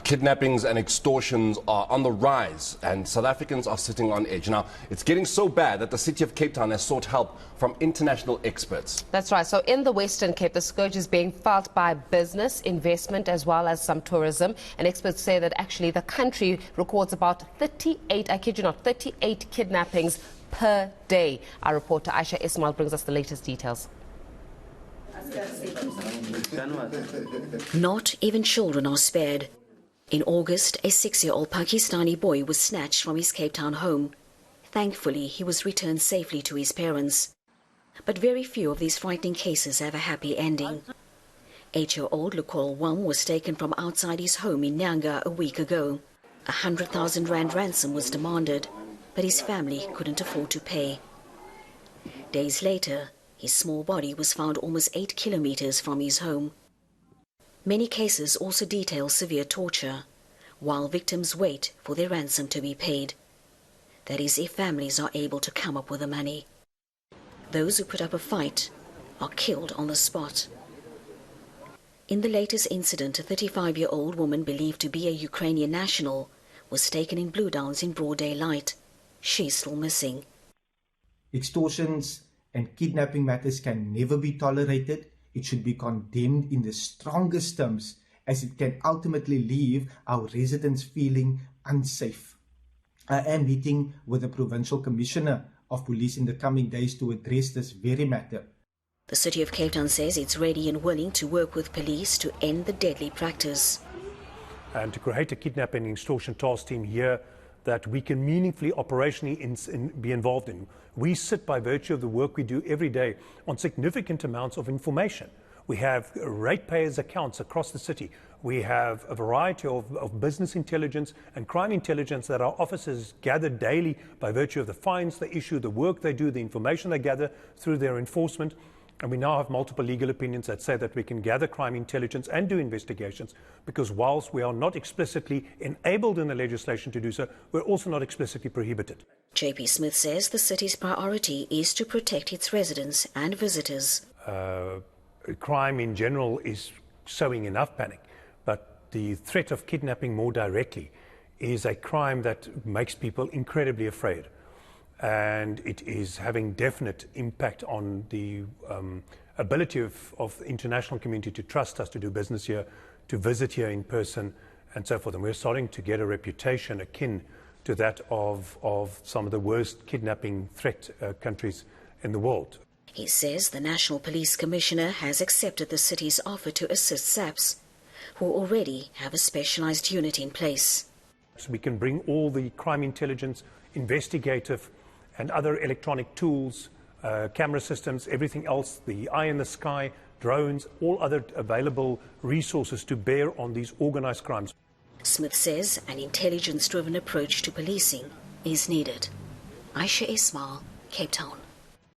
Kidnappings and extortions are on the rise, and South Africans are sitting on edge. Now, it's getting so bad that the city of Cape Town has sought help from international experts. That's right. So in the Western Cape, the scourge is being felt by business, investment, as well as some tourism. And experts say that actually the country records about 38, I kid you not, 38 kidnappings per day. Our reporter Ayesha Ismail brings us the latest details. Not even children are spared. In August, a 6-year-old Pakistani boy was snatched from his Cape Town home. Thankfully, he was returned safely to his parents. But very few of these frightening cases have a happy ending. 8-year-old Lukol Wam was taken from outside his home in Nyanga a week ago. 100,000 rand ransom was demanded, but his family couldn't afford to pay. Days later, his small body was found almost 8 kilometers from his home. Many cases also detail severe torture, while victims wait for their ransom to be paid. That is, if families are able to come up with the money. Those who put up a fight are killed on the spot. In the latest incident, a 35-year-old woman believed to be a Ukrainian national was taken in Blue Downs in broad daylight. She's still missing. Extortions and kidnapping matters can never be tolerated. It should be condemned in the strongest terms, as it can ultimately leave our residents feeling unsafe. I am meeting with the Provincial Commissioner of Police in the coming days to address this very matter. The City of Cape Town says it's ready and willing to work with police to end the deadly practice. And to create a kidnapping and extortion task team here that we can meaningfully operationally be involved in. We sit by virtue of the work we do every day on significant amounts of information. We have ratepayers' accounts across the city. We have a variety of business intelligence and crime intelligence that our officers gather daily by virtue of the fines they issue, the work they do, the information they gather through their enforcement. And we now have multiple legal opinions that say that we can gather crime intelligence and do investigations, because whilst we are not explicitly enabled in the legislation to do so, we're also not explicitly prohibited. JP Smith says the city's priority is to protect its residents and visitors. Crime in general is sowing enough panic, but the threat of kidnapping more directly is a crime that makes people incredibly afraid. And it is having definite impact on the ability of the international community to trust us, to do business here, to visit here in person, and so forth. And we're starting to get a reputation akin to that of some of the worst kidnapping threat countries in the world. He says the National Police Commissioner has accepted the city's offer to assist SAPS, who already have a specialized unit in place. So we can bring all the crime intelligence, investigative, and other electronic tools, camera systems, everything else, the eye in the sky, drones, all other available resources to bear on these organized crimes. Smith says an intelligence-driven approach to policing is needed. Ayesha Ismail, Cape Town.